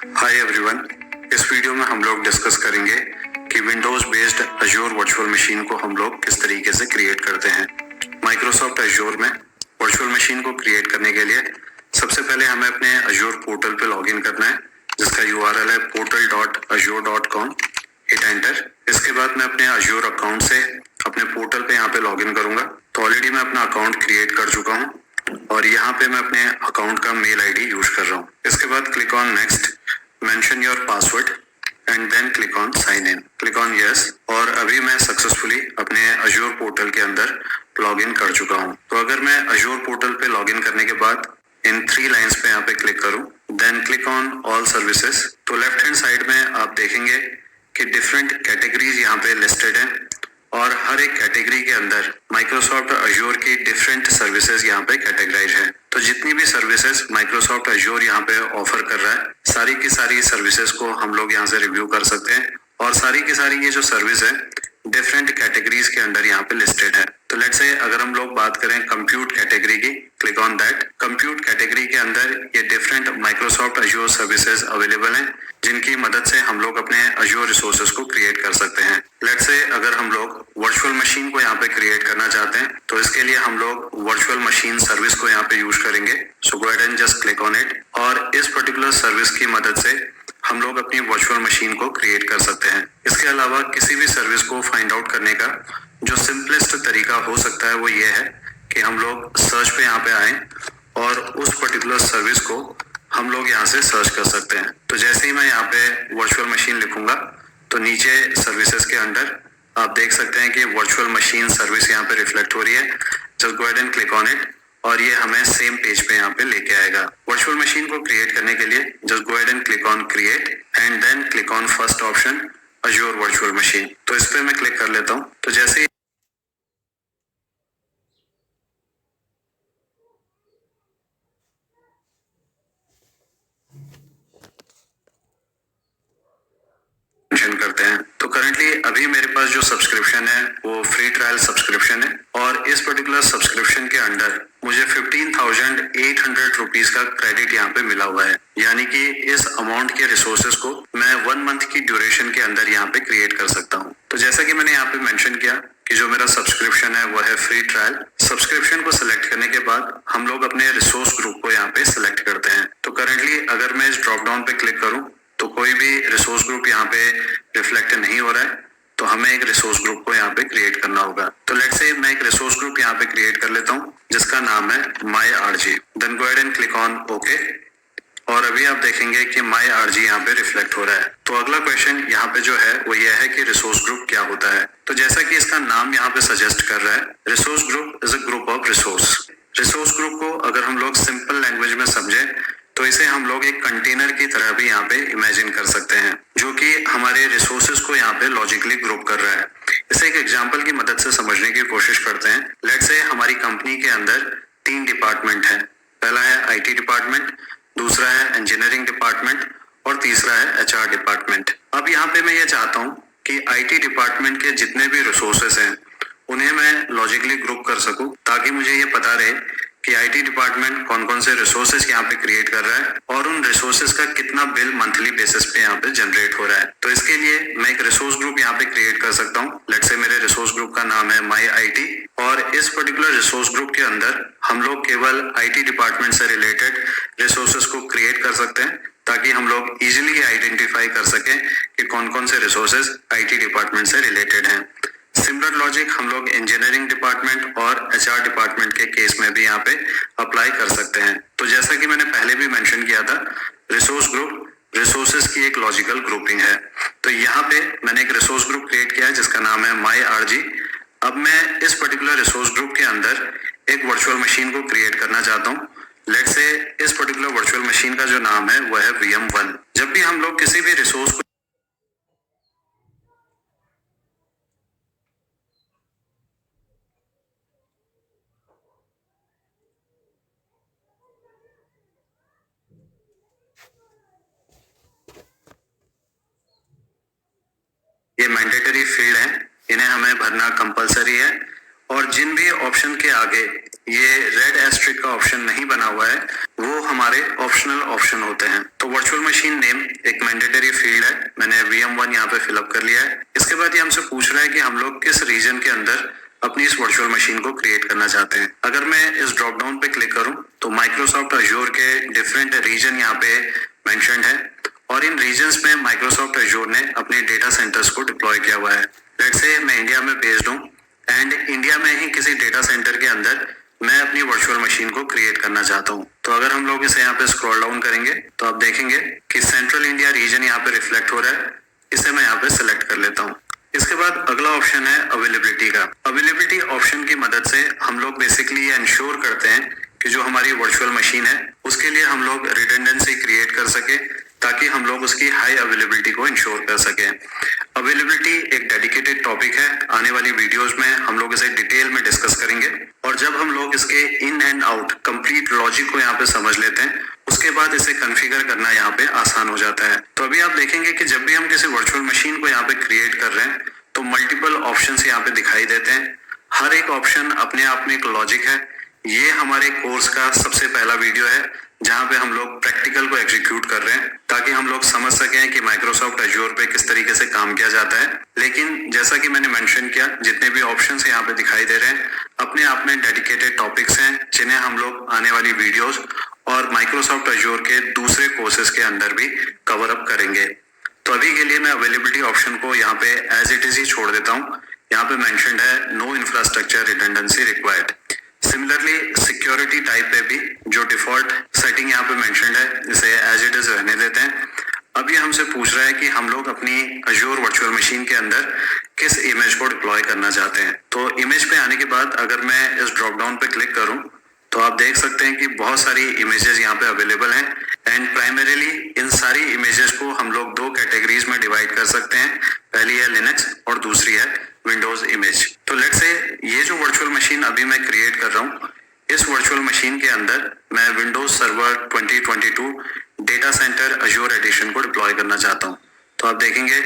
Hi everyone, इस video में हम लोग डिस्कस करेंगे कि Windows based Azure virtual machine को हम लोग किस तरीके से क्रिएट करते हैं। माइक्रोसॉफ्ट अज्योर में वर्चुअल मशीन को क्रिएट करने के लिए सबसे पहले हमें अपने अज्योर पोर्टल पे लॉगिन करना है, जिसका यूआरएल है portal.azure.com। Hit enter. इसके बाद मैं अपने अज्योर अकाउंट से अपने पोर्टल पे यहाँ पे लॉगिन करूंगा। तो ऑलरेडी मैं अपना अकाउंट क्रिएट कर चुका हूँ और यहाँ पे मैं अपने अकाउंट का मेल आईडी यूज कर रहा हूँ। इसके बाद click on next, mention your password and then click on sign in, click on yes. और अभी मैं सक्सेसफुली अपने अज्योर पोर्टल के अंदर लॉग इन कर चुका हूँ। तो अगर मैं अज्योर पोर्टल पे लॉग इन करने के बाद इन 3 लाइंस पे यहाँ पे क्लिक करूँ, then click on all services, तो लेफ्ट हैंड साइड में आप देखेंगे कि डिफरेंट कैटेगरीज यहाँ पे लिस्टेड हैं और हर एक कैटेगरी के अंदर माइक्रोसॉफ्ट अज्योर की डिफरेंट सर्विसेज यहाँ पे कैटेगराइज है। तो जितनी भी सर्विसेज माइक्रोसॉफ्ट अज्योर यहाँ पे ऑफर कर रहा है, सारी की सारी सर्विसेज को हम लोग यहाँ से रिव्यू कर सकते हैं और सारी की सारी ये जो सर्विस है डिफरेंट कैटेगरीज के अंदर यहाँ पे लिस्टेड है। तो लेट्स से अगर हम लोग बात करें कंप्यूट कैटेगरी की, click on that. Compute category के अंदर ये different Microsoft Azure services available हैं, जिनकी मदद से हम लोग अपने अज्योर रिसोर्सेज को क्रिएट कर सकते हैं। लेट्स से अगर हम लोग वर्चुअल मशीन को यहाँ पे क्रिएट करना चाहते हैं, तो इसके लिए हम लोग वर्चुअल मशीन सर्विस को यहाँ पे यूज करेंगे। So go ahead and just click on it और इस पर्टिकुलर सर्विस की मदद से हम लोग अपनी वर्चुअल मशीन को क्रिएट कर सकते हैं। इसके अलावा किसी भी सर्विस को फाइंड आउट करने का जो सिंपलेस्ट तरीका हो सकता है वो ये है कि हम लोग सर्च पे यहाँ पे आए और उस पर्टिकुलर सर्विस को हम लोग यहाँ से सर्च कर सकते हैं। तो जैसे ही मैं यहाँ पे वर्चुअल मशीन लिखूंगा तो नीचे सर्विसेज के अंदर आप देख सकते हैं कि वर्चुअल मशीन सर्विस यहाँ पे रिफ्लेक्ट हो रही है। Just go ahead and click on it और ये हमें सेम पेज पे यहाँ पे लेके आएगा। वर्चुअल मशीन को क्रिएट करने के लिए just go ahead and click on create and then click on first option Azure virtual machine. तो इस पे मैं क्लिक कर लेता हूँ। तो जैसे ही मेंशन करते हैं, तो करेंटली अभी मेरे पास जो सब्सक्रिप्शन है वो फ्री ट्रायल सब्सक्रिप्शन है और इस पर्टिकुलर सब्सक्रिप्शन के अंडर मुझे 15,800 रुपीज का क्रेडिट यहाँ पे मिला हुआ है। यानी कि इस अमाउंट के रिसोर्सेज को मैं 1 मंथ की ड्यूरेशन के अंदर यहाँ पे क्रिएट कर सकता हूँ। तो जैसा कि मैंने यहाँ पे मेंशन किया कि जो मेरा सब्सक्रिप्शन है वो है फ्री ट्रायल। सब्सक्रिप्शन को सिलेक्ट करने के बाद हम लोग अपने रिसोर्स ग्रुप को यहाँ पे सिलेक्ट करते हैं। तो करेंटली अगर मैं इस ड्रॉप डाउन पे क्लिक करूँ तो कोई भी रिसोर्स ग्रुप यहाँ पे रिफ्लेक्ट नहीं हो रहा है, तो हमें एक रिसोर्स ग्रुप को यहाँ पे क्रिएट करना होगा। तो लेट्स से मैं एक रिसोर्स ग्रुप यहाँ पे क्रिएट कर लेता हूँ जिसका नाम है my RG. Then go ahead and click on okay और अभी आप देखेंगे कि माई आरजी यहाँ पे रिफ्लेक्ट हो रहा है। तो अगला क्वेश्चन यहाँ पे जो है वो ये है कि रिसोर्स ग्रुप क्या होता है। तो जैसा कि इसका नाम यहाँ पे सजेस्ट कर रहा है, resource group is a group of resource. Resource group को अगर हम लोग सिंपल लैंग्वेज में समझे तो इसे हम लोग एक कंटेनर की तरह भी यहाँ पे इमेजिन कर सकते हैं, जो कि हमारे रिसोर्सेज को यहाँ पे लॉजिकली ग्रुप कर रहा है। इसे एक एग्जांपल की मदद से समझने की कोशिश करते हैं। लेट्स से हमारी कंपनी के अंदर 3 डिपार्टमेंट है। पहला है आईटी डिपार्टमेंट, दूसरा है इंजीनियरिंग डिपार्टमेंट और तीसरा है एचआर डिपार्टमेंट। अब यहाँ पे मैं ये चाहता हूँ कि आईटी डिपार्टमेंट के जितने भी रिसोर्सेज हैं उन्हें मैं लॉजिकली ग्रुप कर सकूं, ताकि मुझे ये पता रहे कि आईटी डिपार्टमेंट कौन कौन से रिसोर्सेज यहाँ पे क्रिएट कर रहा है और उन रिसोर्सेज का कितना बिल मंथली बेसिस पे यहाँ पे जनरेट हो रहा है। तो इसके लिए मैं एक रिसोर्स ग्रुप यहाँ पे क्रिएट कर सकता हूँ। लेट्स से मेरे रिसोर्स ग्रुप का नाम है माई आईटी और इस पर्टिकुलर रिसोर्स ग्रुप के अंदर हम लोग केवल आईटी डिपार्टमेंट से रिलेटेड रिसोर्सेज को क्रिएट कर सकते हैं, ताकि हम लोग इजिली आइडेंटिफाई कर सकें कि कौन कौन से रिसोर्सेज आईटी डिपार्टमेंट से रिलेटेड हैं। सिमिलर लॉजिक हम लोग इंजीनियरिंग डिपार्टमेंट और एचआर डिपार्टमेंट के केस में भी यहाँ पे अप्लाई कर सकते हैं। तो जैसा कि मैंने पहले भी मेंशन किया था, रिसोर्स ग्रुप रिसोर्सेज की एक लॉजिकल ग्रुपिंग है। तो यहाँ पे मैंने एक रिसोर्स ग्रुप क्रिएट किया है जिसका नाम है माई आरजी। अब मैं इस पर्टिकुलर रिसोर्स ग्रुप के अंदर एक वर्चुअल मशीन को क्रिएट करना चाहता हूँ। लेट्स से इस पर्टिकुलर वर्चुअल मशीन का जो नाम है वो है VM1। जब भी हम लोग किसी भी रिसोर्स को ये मैंडेटरी फील्ड है, इन्हें हमें भरना कंपलसरी है और जिन भी ऑप्शन के आगे ये रेड एस्ट्रिक का ऑप्शन नहीं बना हुआ है, वो हमारे ऑप्शनल ऑप्शन होते हैं। तो वर्चुअल मशीन नेम एक मैंडेटरी फील्ड है, मैंने VM1 यहाँ पे फिलअप कर लिया है। इसके बाद ये हमसे पूछ रहा है कि हम लोग किस रीजन के अंदर अपनी इस वर्चुअल मशीन को क्रिएट करना चाहते हैं। अगर मैं इस ड्रॉप डाउन पे क्लिक करूं तो माइक्रोसॉफ्ट अजूर के डिफरेंट रीजन यहाँ पे मेंशन्ड है और इन रीजन्स में माइक्रोसॉफ्ट अजूर ने अपने डेटा सेंटर्स को डिप्लॉय किया हुआ है। लेट्स से मैं इंडिया में बेस्ड हूँ एंड इंडिया में ही किसी डेटा सेंटर के अंदर मैं अपनी वर्चुअल मशीन को क्रिएट करना चाहता हूँ। तो अगर हम लोग इसे यहाँ पे स्क्रॉल डाउन करेंगे तो आप देखेंगे कि सेंट्रल इंडिया रीजन यहाँ पे रिफ्लेक्ट हो रहा है। इसे मैं यहाँ पे सिलेक्ट कर लेता हूँ। इसके बाद अगला ऑप्शन है अवेलेबिलिटी का। अवेलेबिलिटी ऑप्शन की मदद से हम लोग बेसिकली ये इंश्योर करते हैं कि जो हमारी वर्चुअल मशीन है उसके लिए हम लोग रिडंडेंसी क्रिएट कर सके ताकि हम लोग उसकी हाई अवेलेबिलिटी को इंश्योर कर सके। अवेलेबिलिटी एक डेडिकेटेड टॉपिक है, आने वाली वीडियोस में हम लोग इसे डिटेल में डिस्कस करेंगे और जब हम लोग इसके in and out complete logic को यहाँ पे समझ लेते हैं उसके बाद इसे कॉन्फ़िगर करना यहाँ पे आसान हो जाता है। तो अभी आप देखेंगे कि जब भी हम किसी वर्चुअल मशीन को यहाँ पे क्रिएट कर रहे हैं तो मल्टीपल ऑप्शंस यहाँ पे दिखाई देते हैं। हर एक ऑप्शन अपने आप में एक लॉजिक है। ये हमारे कोर्स का सबसे पहला वीडियो है जहाँ पे हम लोग प्रैक्टिकल को एग्जीक्यूट कर रहे हैं ताकि हम लोग समझ सकें कि माइक्रोसॉफ्ट अजूर पे किस तरीके से काम किया जाता है। लेकिन जैसा कि मैंने मेंशन किया, जितने भी ऑप्शंस यहाँ पे दिखाई दे रहे हैं अपने आप में डेडिकेटेड टॉपिक्स हैं जिन्हें हम लोग आने वाली वीडियोस और माइक्रोसॉफ्ट अजूर के दूसरे कोर्सेज के अंदर भी कवर अप करेंगे। तो अभी के लिए मैं अवेलेबिलिटी ऑप्शन को यहाँ पे एज इट इज ही छोड़ देता हूँ। यहाँ पे मेंशन्ड है no infrastructure redundancy required. Similarly security type पे भी जो डिफॉल्ट सेटिंग यहाँ पे मेंशन्ड है इसे एज इट इज रहने देते हैं। अब ये हमसे पूछ रहा है कि हम लोग अपनी अजूर वर्चुअल मशीन के अंदर किस इमेज को डिप्लॉय करना चाहते हैं। तो इमेज पे आने के बाद अगर मैं इस ड्रॉप डाउन पे क्लिक करूं तो आप देख सकते हैं कि बहुत सारी इमेजेस यहाँ पे अवेलेबल हैं एंड प्राइमरीली इन सारी इमेजेस को हम लोग दो कैटेगरीज में डिवाइड कर सकते हैं। पहली है लिनक्स और दूसरी है विंडोज इमेज। तो लेट्स से ये जो वर्चुअल मशीन अभी मैं क्रिएट कर रहा हूँ इस वर्चुअल मशीन के अंदर मैं Windows server 2022 data centre Azure edition को डिप्लॉय करना चाहता हूँ। तो आप देखेंगे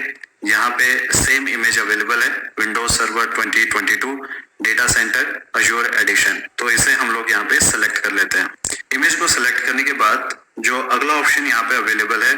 यहाँ पे सेम इमेज अवेलेबल है Windows server 2022 data centre Azure edition. तो इसे हम लोग यहाँ पे सेलेक्ट कर लेते हैं। इमेज को सिलेक्ट करने के बाद जो अगला ऑप्शन यहाँ पे अवेलेबल है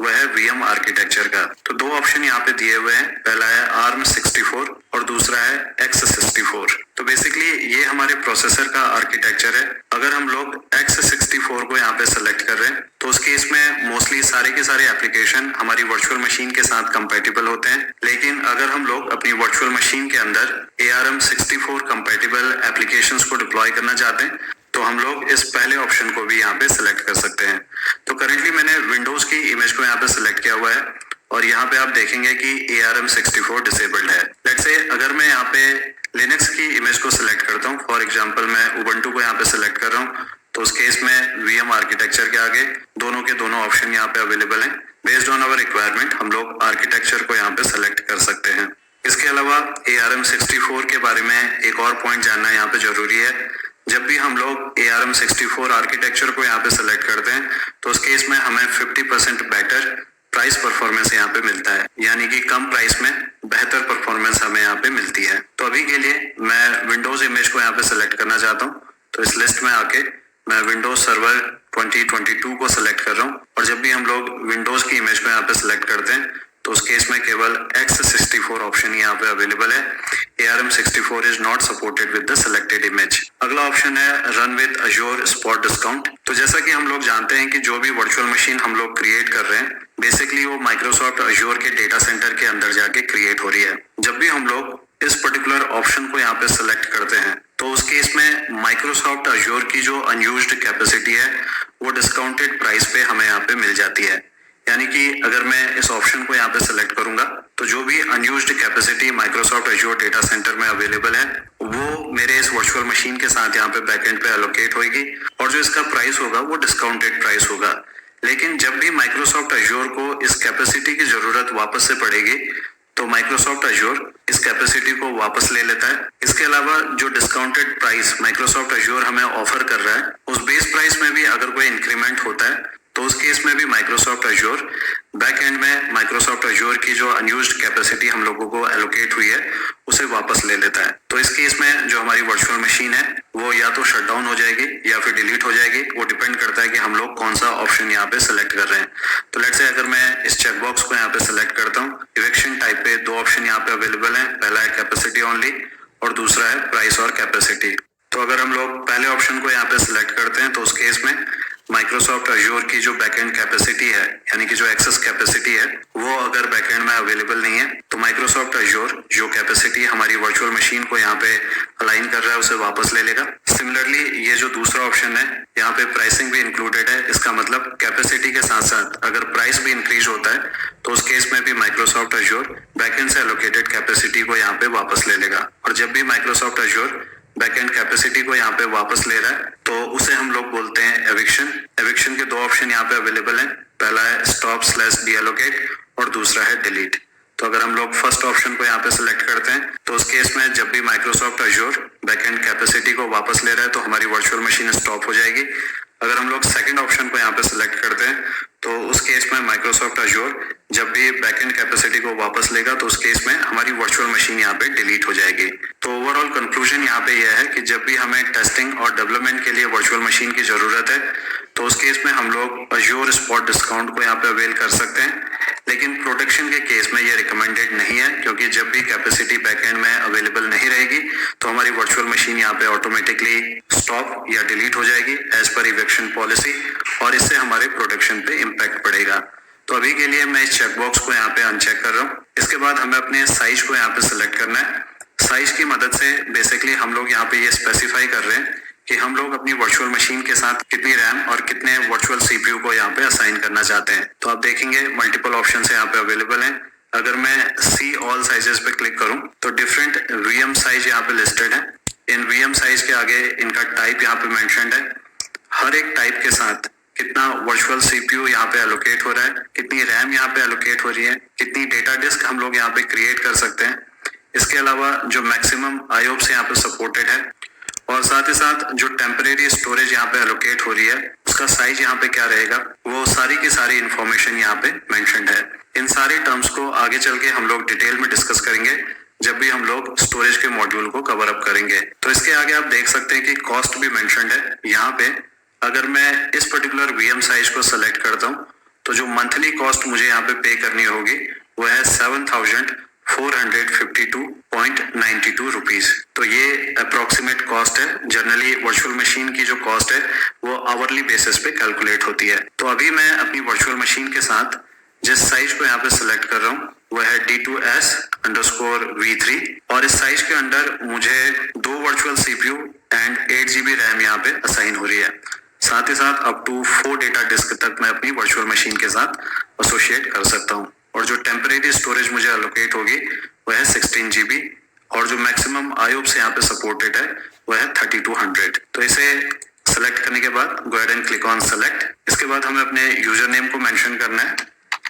वह है VM आर्किटेक्चर का। तो दो ऑप्शन यहाँ पे दिए हुए हैं, पहला है ARM64 और दूसरा है X64। तो बेसिकली ये हमारे प्रोसेसर का आर्किटेक्चर है। अगर हम लोग X64 को यहाँ पे सेलेक्ट कर रहे हैं तो उस केस में मोस्टली सारे के सारे एप्लीकेशन हमारी वर्चुअल मशीन के साथ कंपैटिबल होते हैं। लेकिन अगर हम लोग अपनी वर्चुअल मशीन के अंदर ARM64 कंपैटिबल एप्लीकेशंस को डिप्लॉय करना चाहते हैं तो हम लोग इस पहले ऑप्शन को भी यहाँ पे सिलेक्ट कर सकते हैं। तो करेंटली मैंने विंडोज की इमेज को यहाँ पे सिलेक्ट किया हुआ है और यहाँ पे आप देखेंगे कि ARM64 डिसेबल्ड है। लेट्स से अगर मैं यहाँ पे लिनक्स की इमेज को सिलेक्ट करता हूँ, फॉर एग्जांपल मैं उबंटू को यहाँ पे सिलेक्ट कर रहा हूँ तो उस केस में VM आर्किटेक्चर के आगे दोनों के दोनों ऑप्शन यहाँ पे अवेलेबल हैं। बेस्ड ऑन आवर रिक्वायरमेंट हम लोग आर्किटेक्चर को यहाँ पे सिलेक्ट कर सकते हैं। इसके अलावा ARM64 के बारे में एक और पॉइंट जानना यहाँ पे जरूरी है। जब भी हम लोग ARM64 आर्किटेक्चर को यहाँ पे सिलेक्ट करते हैं तो उस केस में हमें 50% बेटर प्राइस परफॉर्मेंस यहाँ पे मिलता है, यानी कि कम प्राइस में बेहतर परफॉर्मेंस हमें यहाँ पे मिलती है। तो अभी के लिए मैं विंडोज इमेज को यहाँ पे सिलेक्ट करना चाहता हूँ तो इस लिस्ट में आके मैं विंडोज सर्वर 2022 को सिलेक्ट कर रहा हूँ और जब भी हम लोग विंडोज की इमेज को यहाँ पे सिलेक्ट करते हैं तो उस केस में केवल X64 ऑप्शन यहाँ पे अवेलेबल है। ARM64 is not supported with the selected image. अगला ऑप्शन है run with Azzur spot discount. तो जैसा कि हम लोग जानते हैं कि जो भी वर्चुअल मशीन हम लोग क्रिएट कर रहे हैं बेसिकली वो माइक्रोसॉफ्ट अजूर के डेटा सेंटर के अंदर जाके क्रिएट हो रही है। जब भी हम लोग इस पर्टिकुलर ऑप्शन को यहाँ पे सिलेक्ट करते हैं तो उस केस में माइक्रोसॉफ्ट अजूर की जो अनयूज्ड कैपेसिटी है वो डिस्काउंटेड प्राइस पे हमें यहाँ पे मिल जाती है। यानी कि अगर मैं इस ऑप्शन को यहाँ पे सिलेक्ट करूंगा तो जो भी unused capacity Microsoft Azzur data centre में अवेलेबल है वो मेरे इस वर्चुअल मशीन के साथ यहाँ पे बैकएंड पे एलोकेट होगी और जो इसका प्राइस होगा वो डिस्काउंटेड प्राइस होगा। लेकिन जब भी माइक्रोसॉफ्ट अजूर को इस कैपेसिटी की जरूरत वापस से पड़ेगी तो माइक्रोसॉफ्ट अजूर इस कैपेसिटी को वापस ले लेता है। इसके अलावा जो डिस्काउंटेड प्राइस माइक्रोसॉफ्ट अजूर हमें ऑफर कर रहा है उस बेस प्राइस में भी अगर कोई इंक्रीमेंट होता है तो उस केस में भी माइक्रोसॉफ्ट अज्योर बैक एंड में माइक्रोसॉफ्ट अज्योर की जो अनयूज्ड कैपेसिटी हम लोगों को एलोकेट हुई है उसे वापस ले लेता है। तो इस केस में जो हमारी वर्चुअल मशीन है वो या तो शट डाउन हो जाएगी या फिर डिलीट हो जाएगी। वो डिपेंड करता है कि हम लोग कौन सा ऑप्शन यहाँ पे सिलेक्ट कर रहे हैं। तो लेट्स से अगर मैं इस चेकबॉक्स को यहाँ पे सिलेक्ट करता हूँ, इवेक्शन टाइप पे दो ऑप्शन यहाँ पे अवेलेबल है। पहला है कैपेसिटी ओनली और दूसरा है प्राइस और कैपेसिटी। तो अगर हम लोग पहले ऑप्शन को यहाँ पे सिलेक्ट करते हैं तो उस केस में माइक्रोसॉफ्ट अज्योर की जो बैकएंड कैपेसिटी है यानी कि जो एक्सेस कैपेसिटी है वो अगर बैकएंड में अवेलेबल नहीं है तो माइक्रोसॉफ्ट अज्योर जो कैपेसिटी हमारी वर्चुअल मशीन को यहाँ पे अलाइन कर रहा है उसे वापस ले लेगा। सिमिलरली ये जो दूसरा ऑप्शन है यहाँ पे प्राइसिंग भी इंक्लूडेड है। इसका मतलब कैपेसिटी के साथ साथ अगर प्राइस भी इंक्रीज होता है तो उस केस में भी माइक्रोसॉफ्ट अज्योर बैकएंड से एलोकेटेड कैपेसिटी को यहाँ पे वापस ले लेगा। और जब भी माइक्रोसॉफ्ट अज्योर बैकएंड कैपेसिटी को यहाँ पे वापस ले रहा है तो उसे हम लोग बोलते हैं एविक्शन। एविक्शन के दो ऑप्शन यहाँ पे अवेलेबल हैं। पहला है स्टॉप स्लैश डीएलोकेट और दूसरा है डिलीट। तो अगर हम लोग फर्स्ट ऑप्शन को यहाँ पे सिलेक्ट करते हैं तो उस केस में जब भी माइक्रोसॉफ्ट अज्योर बैकएंड कैपेसिटी को वापस ले रहा है तो हमारी वर्चुअल मशीन स्टॉप हो जाएगी। अगर हम लोग सेकंड ऑप्शन को यहाँ पे सिलेक्ट करते हैं तो उस केस में माइक्रोसॉफ्ट अज्योर जब भी बैकएंड कैपेसिटी को वापस लेगा तो उस केस में हमारी वर्चुअल मशीन यहाँ पे डिलीट हो जाएगी। तो ओवरऑल कंक्लूजन यहाँ पे यह है कि जब भी हमें टेस्टिंग और डेवलपमेंट के लिए वर्चुअल मशीन की जरूरत है तो उस केस में हम लोग अज्योर स्पॉट डिस्काउंट को यहाँ पे अवेल कर सकते हैं। लेकिन प्रोटेक्शन के केस में ये रिकमेंडेड नहीं है क्योंकि जब भी कैपेसिटी बैकएंड में अवेलेबल नहीं रहेगी तो हमारी वर्चुअल मशीन यहाँ पे ऑटोमेटिकली स्टॉप या डिलीट हो जाएगी एज पर इवेक्शन पॉलिसी और इससे हमारे प्रोटेक्शन पे इम्पैक्ट पड़ेगा। तो अभी के लिए मैं इस चेकबॉक्स को यहाँ पे अनचेक कर रहा हूँ। इसके बाद हमें अपने साइज को यहाँ पे सिलेक्ट करना है। साइज की मदद से बेसिकली हम लोग यहाँ पे ये स्पेसिफाई कर रहे हैं कि हम लोग अपनी वर्चुअल मशीन के साथ कितनी रैम और कितने वर्चुअल सीपीयू को यहाँ पे असाइन करना चाहते हैं। तो आप देखेंगे मल्टीपल ऑप्शन यहाँ पे अवेलेबल हैं। अगर मैं सी ऑल साइजेस पे क्लिक करूं तो डिफरेंट वीएम साइज यहाँ पे लिस्टेड है। इन वीएम साइज के आगे इनका टाइप यहाँ पे मेंशन्ड है। हर एक टाइप के साथ कितना वर्चुअल सीपीयू यहाँ पे एलोकेट हो रहा है, कितनी रैम यहाँ पे एलोकेट हो रही है, कितनी डेटा डिस्क हम लोग यहाँ पे क्रिएट कर सकते हैं। इसके अलावा जो मैक्सिमम आईओप्स यहाँ पे सपोर्टेड है और साथ ही साथ जो टेम्परेरी स्टोरेज यहाँ पे एलोकेट हो रही है उसका साइज यहाँ पे क्या रहेगा वो सारी की सारी इंफॉर्मेशन यहाँ पे मेंशन्ड है। इन सारे टर्म्स को आगे चल के हम लोग डिटेल में डिस्कस करेंगे जब भी हम लोग स्टोरेज के मॉड्यूल को कवर अप करेंगे। तो इसके आगे आप देख सकते हैं कि कॉस्ट भी मेंशन्ड है यहाँ पे। अगर मैं इस पर्टिकुलर वीएम साइज को सेलेक्ट करता हूँ तो जो मंथली कॉस्ट मुझे यहाँ पे पे करनी होगी वो है 7,452.92 रुपीज। तो ये अप्रोक्सीमेट कॉस्ट है। जनरली वर्चुअल मशीन की जो कॉस्ट है वो आवरली बेसिस पे कैलकुलेट होती है। तो अभी मैं अपनी वर्चुअल मशीन के साथ जिस साइज को यहाँ पे सिलेक्ट कर रहा हूँ वो है D2S_V3 और इस साइज के अंडर मुझे 2 virtual CPU and 8 GB RAM यहाँ पे असाइन हो रही है। साथ ही साथ अप टू 4 डेटा डिस्क तक मैं अपनी वर्चुअल मशीन के साथ एसोसिएट कर सकता हूँ। और जो टेम्परेरी स्टोरेज मुझे एलोकेट होगी वह है 16 GB और जो मैक्सिमम आईओप्स यहाँ पे सपोर्टेड है वह है 3200। तो इसे सेलेक्ट करने के बाद गो ahead and click on select. इसके बाद हमें अपने यूजर नेम को मेंशन करना है।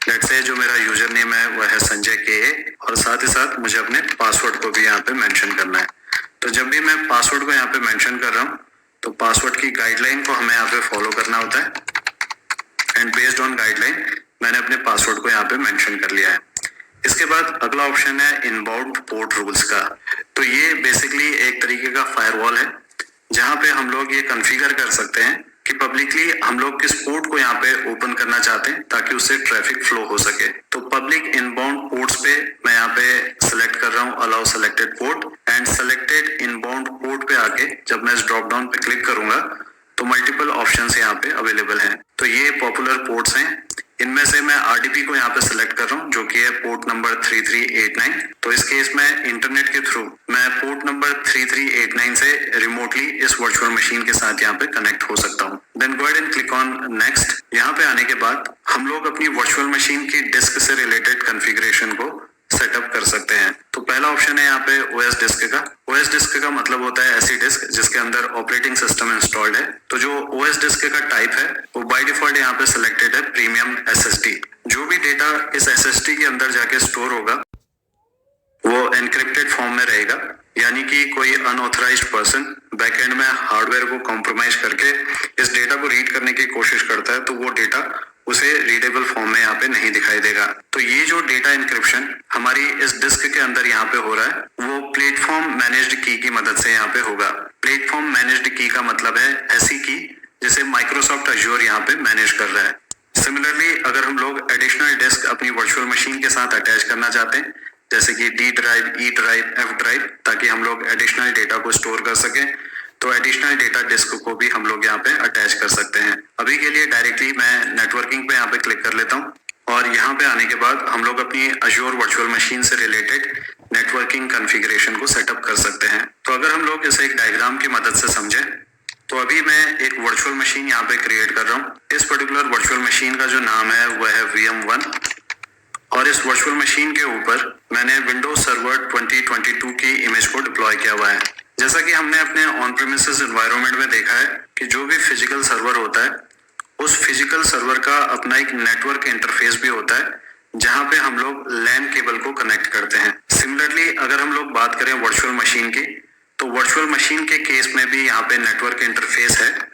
लेट्स से जो मेरा यूजर नेम है वह है संजय के और साथ ही साथ मुझे अपने पासवर्ड को भी यहाँ पे मेंशन करना है। तो जब भी मैं पासवर्ड को यहाँ पे मेंशन कर रहा हूँ तो पासवर्ड की गाइडलाइन को हमें यहाँ पे फॉलो करना होता है एंड बेस्ड ऑन गाइडलाइन मैंने अपने पासवर्ड को यहाँ पे मेंशन कर लिया है। इसके बाद अगला ऑप्शन है इनबाउंड पोर्ट रूल्स का। तो ये बेसिकली एक तरीके का फायरवॉल है जहाँ पे हम लोग ये कॉन्फ़िगर कर सकते हैं कि पब्लिकली हम लोग किस पोर्ट को यहाँ पे ओपन करना चाहते हैं ताकि उससे ट्रैफिक फ्लो हो सके। तो पब्लिक इनबाउंड पोर्ट्स पे मैं यहाँ पे सिलेक्ट कर रहा हूँ allow selected port and selected inbound port पे आके जब मैं इस ड्रॉप डाउन पे क्लिक करूंगा तो मल्टीपल ऑप्शंस यहाँ पे अवेलेबल हैं। तो ये पॉपुलर पोर्ट्स हैं। इनमें से मैं आरडीपी को यहाँ पे सिलेक्ट कर रहा हूँ जो कि है पोर्ट नंबर 3389। तो इस केस में इंटरनेट के थ्रू मैं पोर्ट नंबर 3389 से रिमोटली इस वर्चुअल मशीन के साथ यहाँ पे कनेक्ट हो सकता हूँ। Then go ahead and click on next. यहाँ पे आने के बाद हम लोग अपनी वर्चुअल मशीन की डिस्क से रिलेटेड कॉन्फ़िगरेशन को सेटअप कर सकते हैं। तो पहला ऑप्शन है यहाँ पे ओएस डिस्क का। ओएस डिस्क का मतलब होता है ऐसी डिस्क जिसके अंदर ऑपरेटिंग सिस्टम इंस्टॉल्ड है। तो जो ओएस डिस्क का टाइप है वो बाय डिफॉल्ट यहाँ पे सिलेक्टेड है प्रीमियम एसएसडी। जो भी डेटा इस एसएसडी के अंदर जाके स्टोर होगा वो एनक्रिप्टेड फॉर्म में रहेगा यानी कि कोई अनऑथराइज्ड पर्सन बैकएंड में हार्डवेयर को कॉम्प्रोमाइज करके इस डेटा को रीड करने की कोशिश करता है तो वो डेटा उसे रीडेबल फॉर्म में यहाँ पे नहीं दिखाई देगा। तो ये जो डेटा इंक्रिप्शन हमारी इस डिस्क के अंदर यहाँ पे हो रहा है वो प्लेटफॉर्म मैनेज्ड की मदद से यहाँ पे होगा। प्लेटफॉर्म मैनेज्ड की का मतलब है ऐसी की जिसे माइक्रोसॉफ्ट अज्योर यहाँ पे मैनेज कर रहा है। सिमिलरली अगर हम लोग एडिशनल डिस्क अपनी वर्चुअल मशीन के साथ अटैच करना चाहते हैं जैसे कि D drive, E drive, F drive, ताकि हम लोग एडिशनल डेटा को स्टोर कर सकें, तो एडिशनल डेटा डिस्क को भी हम लोग यहाँ पे अटैच कर सकते हैं। अभी के लिए डायरेक्टली मैं नेटवर्किंग पे यहाँ पे क्लिक कर लेता हूँ और यहाँ पे आने के बाद हम लोग अपनी अज्योर वर्चुअल मशीन से रिलेटेड नेटवर्किंग कॉन्फ़िगरेशन को सेटअप कर सकते हैं। तो अगर हम लोग इसे एक डायग्राम की मदद से समझें तो अभी मैं एक वर्चुअल मशीन यहाँ पे क्रिएट कर रहा हूँ। इस पर्टिकुलर वर्चुअल मशीन का जो नाम है वह है VM1 और इस वर्चुअल मशीन के ऊपर मैंने विंडोज सर्वर 2022 की इमेज को डिप्लॉय किया हुआ है। जैसा कि हमने अपने ऑन प्रेमिसेस एनवायरनमेंट में देखा है कि जो भी फिजिकल सर्वर होता है उस फिजिकल सर्वर का अपना एक नेटवर्क इंटरफेस भी होता है जहां पे हम लोग लैन केबल को कनेक्ट करते हैं। सिमिलरली अगर हम लोग बात करें वर्चुअल मशीन की तो वर्चुअल मशीन के केस में भी यहाँ पे नेटवर्क इंटरफेस है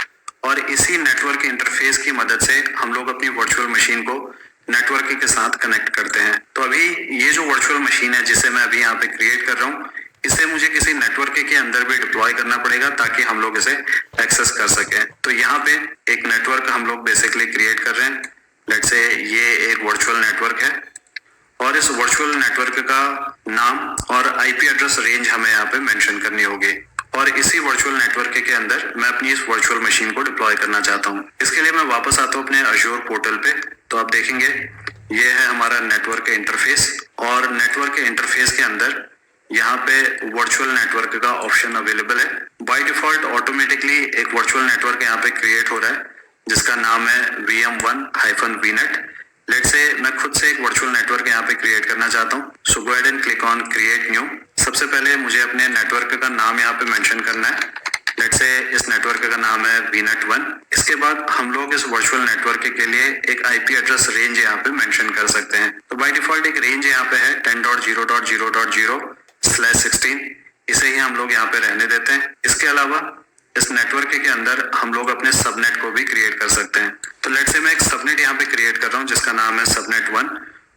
और इसी नेटवर्क इंटरफेस की मदद से हम लोग अपनी वर्चुअल मशीन को नेटवर्क के साथ कनेक्ट करते हैं। तो अभी ये जो वर्चुअल मशीन है जिसे मैं अभी यहाँ पे क्रिएट कर रहा हूँ इसे मुझे किसी नेटवर्क के अंदर भी डिप्लॉय करना पड़ेगा ताकि हम लोग इसे एक्सेस कर सकें। तो यहाँ पे एक नेटवर्क हम लोग बेसिकली क्रिएट कर रहे हैं। लेट्स से ये एक वर्चुअल नेटवर्क है और इस वर्चुअल नेटवर्क का नाम और आईपी एड्रेस रेंज हमें यहाँ पे मेंशन करनी होगी और इसी वर्चुअल नेटवर्क के अंदर मैं अपनी इस वर्चुअल मशीन को डिप्लॉय करना चाहता हूँ। इसके लिए मैं वापस आता हूँ अपने अज्योर पोर्टल पे। तो आप देखेंगे ये है हमारा नेटवर्क इंटरफेस और नेटवर्क इंटरफेस के अंदर यहाँ पे वर्चुअल नेटवर्क का ऑप्शन अवेलेबल है। बाय डिफॉल्ट ऑटोमेटिकली एक वर्चुअल नेटवर्क यहाँ पे क्रिएट हो रहा है जिसका नाम है VM1-VNet। लेट्स से मैं खुद से एक वर्चुअल नेटवर्क यहाँ पे क्रिएट करना चाहता हूँ। So go ahead and click on create new. सबसे पहले मुझे अपने नेटवर्क का नाम यहाँ पे मेंशन करना है। लेट्स से इस नेटवर्क का नाम है VNet1। इसके बाद हम लोग इस वर्चुअल नेटवर्क के लिए एक आईपी एड्रेस रेंज यहाँ पे मेंशन कर सकते हैं। तो बाय डिफॉल्ट एक रेंज यहाँ पे है 10.0.0.0/16। इसे ही हम लोग यहाँ पे रहने देते हैं। इसके अलावा इस नेटवर्क के अंदर हम लोग अपने सबनेट को भी क्रिएट कर सकते हैं। तो लेट्स से मैं एक सबनेट यहाँ पे क्रिएट कर रहा हूँ जिसका नाम है सबनेट1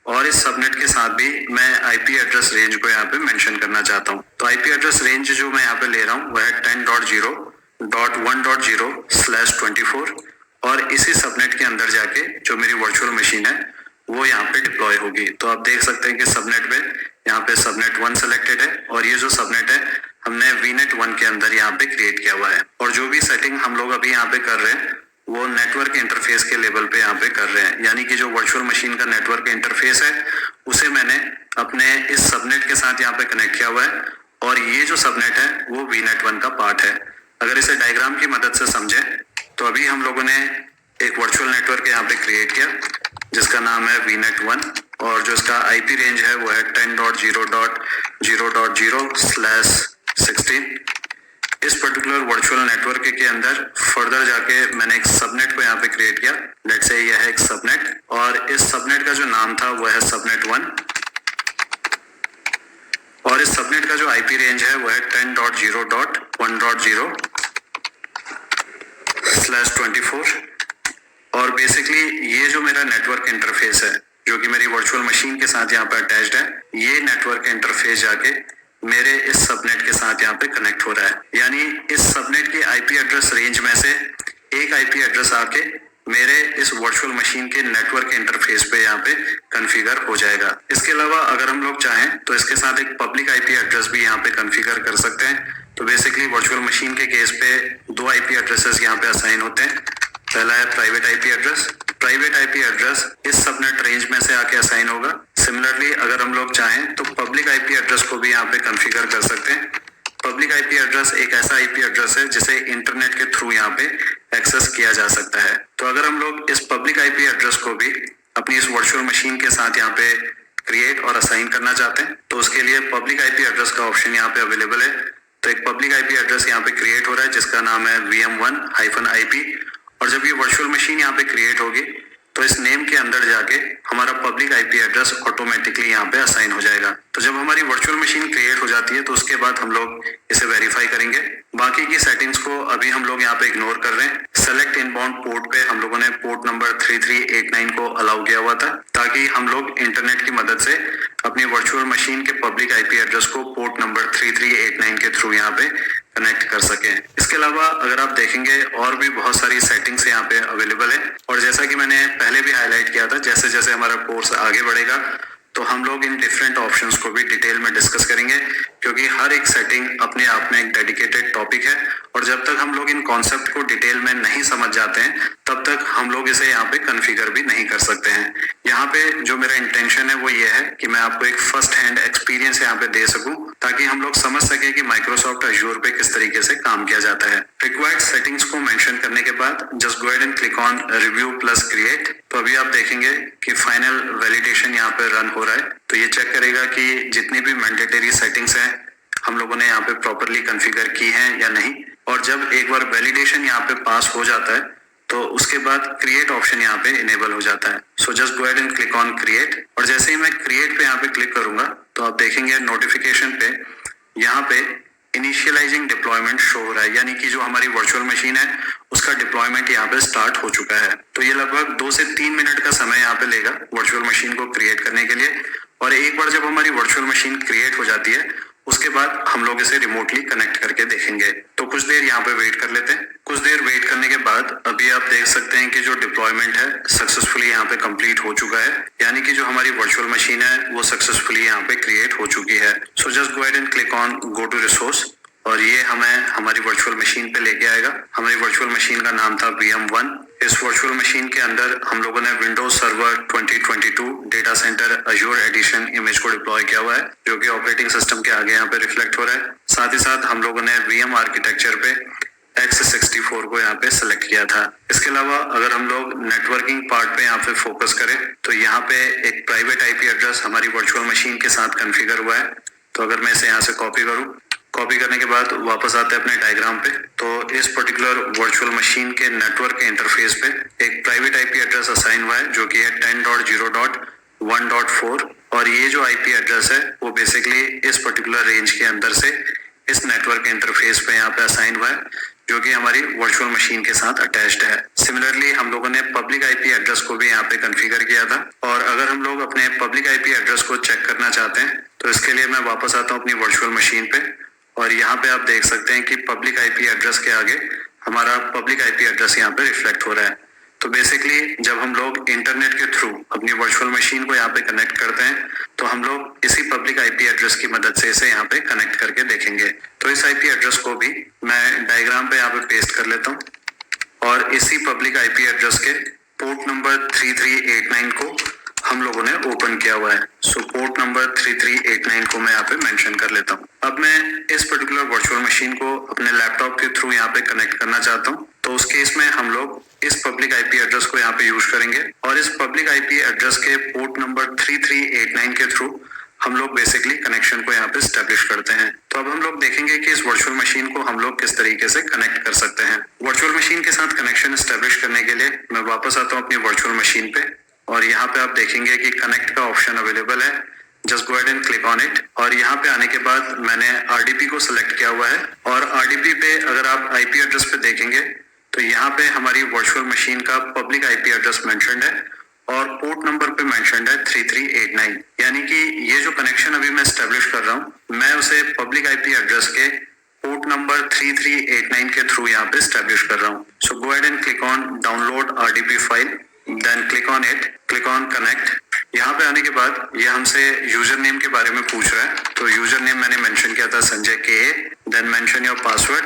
और इस सबनेट के साथ भी मैं आईपी एड्रेस रेंज को यहाँ पे मेंशन करना चाहता हूँ। तो आईपी एड्रेस रेंज जो मैं यहाँ पे ले रहा हूँ वह है 10.0.1.0/24 और इसी सबनेट के अंदर जाके जो मेरी वर्चुअल मशीन है वो यहाँ पे डिप्लॉय होगी। तो आप देख सकते हैं कि सबनेट में यहाँ पे सबनेट1 सेलेक्टेड है और ये जो सबनेट है हमने VNet1 के अंदर यहाँ पे क्रिएट किया हुआ है और जो भी सेटिंग हम लोग अभी यहाँ पे कर रहे हैं वो नेटवर्क इंटरफेस के लेवल पे यहाँ पे कर रहे हैं। यानी कि जो वर्चुअल मशीन का नेटवर्क इंटरफेस है उसे मैंने अपने इस सबनेट के साथ यहाँ पे कनेक्ट किया हुआ है और ये जो सबनेट है वो VNet1 का पार्ट है। अगर इसे डायग्राम की मदद से समझें तो अभी हम लोगों ने एक वर्चुअल नेटवर्क यहाँ पे क्रिएट किया जिसका नाम है VNet1 और जो इसका आईपी रेंज है वो है 10.0.0.0/16। इस पर्टिकुलर वर्चुअल नेटवर्क के अंदर फर्दर जाके मैंने एक सबनेट को यहाँ पे क्रिएट किया। लेट्स से यह है एक सबनेट और इस सबनेट का जो नाम था वो है सबनेट1 और इस सबनेट का जो आईपी रेंज है वो है 10.0.1.0/24 और बेसिकली ये जो मेरा नेटवर्क इंटरफेस है जो कि मेरी वर्चुअल मशीन के साथ यहाँ पे अटैच्ड है ये नेटवर्क इंटरफेस जाके मेरे इस सबनेट के साथ यहाँ पे कनेक्ट हो रहा है। यानी इस सबनेट के आईपी एड्रेस रेंज में से एक आईपी एड्रेस आके मेरे इस वर्चुअल मशीन के नेटवर्क इंटरफेस पे यहाँ पे कॉन्फ़िगर हो जाएगा। इसके अलावा अगर हम लोग चाहें तो इसके साथ एक पब्लिक आईपी एड्रेस भी यहाँ पे कॉन्फ़िगर कर सकते हैं। तो बेसिकली वर्चुअल मशीन के केस पे दो आईपी एड्रेसेस यहाँ पे असाइन होते हैं। पहला है private IP address. Private IP address इस सबनेट रेंज में से आके असाइन होगा। सिमिलरली अगर हम लोग चाहें तो पब्लिक आईपी एड्रेस को भी यहाँ पे कॉन्फ़िगर कर सकते हैं। पब्लिक आईपी एड्रेस एक ऐसा आईपी एड्रेस है जिसे इंटरनेट के थ्रू यहाँ पे एक्सेस किया जा सकता है। तो अगर हम लोग इस पब्लिक आईपी एड्रेस को भी अपनी इस वर्चुअल मशीन के साथ यहाँ पे क्रिएट और असाइन करना चाहते हैं तो उसके लिए पब्लिक आईपी एड्रेस का ऑप्शन यहाँ पे अवेलेबल है। तो एक पब्लिक आईपी एड्रेस यहाँ पे क्रिएट हो रहा है जिसका नाम है VM1-IP और जब ये वर्चुअल मशीन यहाँ पे क्रिएट होगी तो इस नेम के अंदर जाके हमारा पब्लिक आईपी एड्रेस ऑटोमेटिकली यहाँ पे असाइन हो जाएगा। तो तो जब हमारी वर्चुअल मशीन क्रिएट हो जाती है तो उसके बाद हम लोग इसे वेरीफाई करेंगे। बाकी की सेटिंग्स को अभी हम लोग यहाँ पे इग्नोर कर रहे हैं। सेलेक्ट इनबाउंड पोर्ट पे हम लोगों ने पोर्ट नंबर 3389 को अलाउ किया हुआ था ताकि हम लोग इंटरनेट की मदद से अपनी वर्चुअल मशीन के पब्लिक आईपी एड्रेस को पोर्ट नंबर 3389 के थ्रू यहाँ पे कनेक्ट कर सकें। इसके अलावा अगर आप देखेंगे और भी बहुत सारी सेटिंग्स यहाँ पे अवेलेबल है और जैसा कि मैंने पहले भी हाईलाइट किया था, जैसे जैसे हमारा कोर्स आगे बढ़ेगा तो हम लोग इन डिफरेंट ऑप्शंस को भी डिटेल में डिस्कस करेंगे, क्योंकि हर एक सेटिंग अपने आप में एक डेडिकेटेड टॉपिक है और जब तक हम लोग इन कॉन्सेप्ट को डिटेल में नहीं समझ जाते हैं तब तक हम लोग इसे यहाँ पे कॉन्फ़िगर भी नहीं कर सकते हैं। यहाँ पे जो मेरा इंटेंशन है वो ये है कि मैं आपको एक फर्स्ट हैंड एक्सपीरियंस यहाँ पे दे सकूं ताकि हम लोग समझ सके कि माइक्रोसॉफ्ट अज्योर पे किस तरीके से काम किया जाता है। रिक्वायर्ड सेटिंग्स को मेंशन करने के बाद just go ahead and click on review plus create. तो अभी आप देखेंगे कि फाइनल वैलिडेशन यहाँ पे रन हो रहा है। तो ये चेक करेगा कि जितनी भी मैंडेटरी सेटिंग्स हैं हम लोगों ने यहाँ पे प्रॉपरली कॉन्फ़िगर की हैं या नहीं। और जब एक बार वैलिडेशन यहाँ पे पास हो जाता है तो उसके बाद क्रिएट ऑप्शन यहाँ पे इनेबल हो जाता है। So just go ahead and click on create और जैसे ही मैं क्रिएट पे यहाँ पे क्लिक करूंगा तो आप देखेंगे नोटिफिकेशन पे यहाँ पे इनिशियलाइजिंग डिप्लॉयमेंट शो हो रहा है, यानी कि जो हमारी वर्चुअल मशीन है उसका डिप्लॉयमेंट यहाँ पे स्टार्ट हो चुका है। तो ये लगभग 2 से 3 मिनट का समय यहाँ पे लेगा वर्चुअल मशीन को क्रिएट करने के लिए। और एक बार जब हमारी वर्चुअल मशीन क्रिएट हो जाती है उसके बाद हम लोग इसे रिमोटली कनेक्ट करके देखेंगे। तो कुछ देर यहाँ पे वेट कर लेते हैं। कुछ देर वेट करने के बाद अभी आप देख सकते हैं कि जो डिप्लॉयमेंट है सक्सेसफुली यहाँ पे कंप्लीट हो चुका है, यानी कि जो हमारी वर्चुअल मशीन है वो सक्सेसफुली यहाँ पे क्रिएट हो चुकी है। So just go ahead and click on go to resource और ये हमें हमारी वर्चुअल मशीन पे लेके आएगा। हमारी वर्चुअल मशीन का नाम था VM1। इस वर्चुअल मशीन के अंदर हम लोगों ने Windows server 2022 data centre Azure edition image को डिप्लॉय किया हुआ है, जो कि ऑपरेटिंग सिस्टम के आगे यहाँ पे रिफ्लेक्ट हो रहा है। साथ ही साथ हम लोगों ने VM आर्किटेक्चर पे X64 को यहाँ पे सिलेक्ट किया था। इसके अलावा अगर हम लोग नेटवर्किंग पार्ट पे यहाँ पे फोकस करें तो यहाँ पे एक प्राइवेट आईपी एड्रेस हमारी वर्चुअल मशीन के साथ कॉन्फ़िगर हुआ है। तो अगर मैं इसे यहाँ से कॉपी करूँ, कॉपी करने के बाद वापस आते हैं अपने डायग्राम पे, तो इस पर्टिकुलर वर्चुअल मशीन के नेटवर्क के इंटरफेस पे एक प्राइवेट आईपी एड्रेस असाइन हुआ है जो कि है 10.0.1.4 और ये जो आईपी एड्रेस है वो बेसिकली इस पर्टिकुलर रेंज के अंदर से इस नेटवर्क इंटरफेस पे यहाँ पे असाइन हुआ है जो कि हमारी वर्चुअल मशीन के साथ अटैच्ड है। सिमिलरली हम लोगों ने पब्लिक आईपी एड्रेस को भी यहाँ पे कॉन्फ़िगर किया था और अगर हम लोग अपने पब्लिक आईपी एड्रेस को चेक करना चाहते हैं तो इसके लिए मैं वापस आता हूँ अपनी वर्चुअल मशीन पे और यहाँ पे आप देख सकते हैं कि पब्लिक आईपी एड्रेस के आगे हमारा पब्लिक आईपी एड्रेस यहाँ पे रिफ्लेक्ट हो रहा है। तो बेसिकली जब हम लोग इंटरनेट के थ्रू अपनी वर्चुअल मशीन को यहाँ पे कनेक्ट करते हैं तो हम लोग इसी पब्लिक आईपी एड्रेस की मदद से इसे यहाँ पे कनेक्ट करके देखेंगे। तो इस आईपी एड्रेस को भी मैं डायग्राम पे यहाँ पे पेस्ट कर लेता हूँ और इसी पब्लिक आईपी एड्रेस के पोर्ट नंबर 3389 को हम लोगों ने ओपन किया हुआ है। सो पोर्ट नंबर 3389 को मैं यहाँ पे मेंशन कर लेता हूँ। अब मैं इस पर्टिकुलर वर्चुअल मशीन को अपने लैपटॉप के थ्रू यहाँ पे कनेक्ट करना चाहता हूँ। तो उस केस में हम लोग इस पब्लिक आईपी एड्रेस को यहाँ पे यूज करेंगे और इस पब्लिक आईपी एड्रेस के पोर्ट नंबर 3389 के थ्रू हम लोग बेसिकली कनेक्शन को यहाँ पे स्टैब्लिश करते हैं। तो अब हम लोग देखेंगे कि इस वर्चुअल मशीन को हम लोग किस तरीके से कनेक्ट कर सकते हैं। वर्चुअल मशीन के साथ कनेक्शन स्टैब्लिश करने के लिए मैं वापस आता हूँ अपनी वर्चुअल मशीन पे और यहाँ पे आप देखेंगे कि कनेक्ट का ऑप्शन अवेलेबल है। Just go ahead and click on it और यहाँ पे आने के बाद मैंने RDP को सिलेक्ट किया हुआ है और RDP पे अगर आप आईपी एड्रेस पे देखेंगे तो यहाँ पे हमारी वर्चुअल मशीन का पब्लिक आईपी एड्रेस मेंशन्ड है और पोर्ट नंबर पे मेंशन्ड है 3389, यानी कि ये जो कनेक्शन अभी मैं स्टैब्लिश कर रहा हूँ मैं उसे पब्लिक आईपी एड्रेस के पोर्ट नंबर 3389 के थ्रू यहाँ पे स्टैब्लिश कर रहा हूँ। So go ahead and click on download RDP file, then click on it, click on connect. यहाँ पे आने के बाद ये हमसे यूजर नेम के बारे में पूछ रहा है। तो यूजर नेम मैंने मेंशन किया था संजय के, then mention your password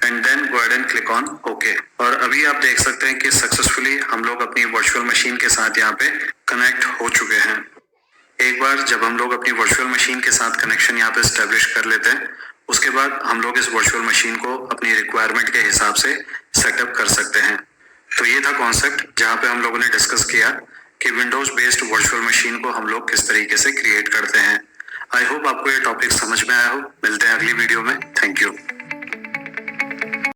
and then go ahead and click on okay. और अभी आप देख सकते हैं कि सक्सेसफुली हम लोग अपनी वर्चुअल मशीन के साथ यहाँ पे कनेक्ट हो चुके हैं। एक बार जब हम लोग अपनी वर्चुअल मशीन के साथ कनेक्शन यहाँ पे स्टैब्लिश कर लेते हैं उसके बाद हम लोग इस वर्चुअल मशीन को अपनी रिक्वायरमेंट के हिसाब से सेटअप कर सकते हैं। तो ये था कॉन्सेप्ट जहाँ पे हम लोगों ने डिस्कस किया कि विंडोज बेस्ड वर्चुअल मशीन को हम लोग किस तरीके से क्रिएट करते हैं। आई होप आपको ये टॉपिक समझ में आया हो। मिलते हैं अगली वीडियो में। Thank you.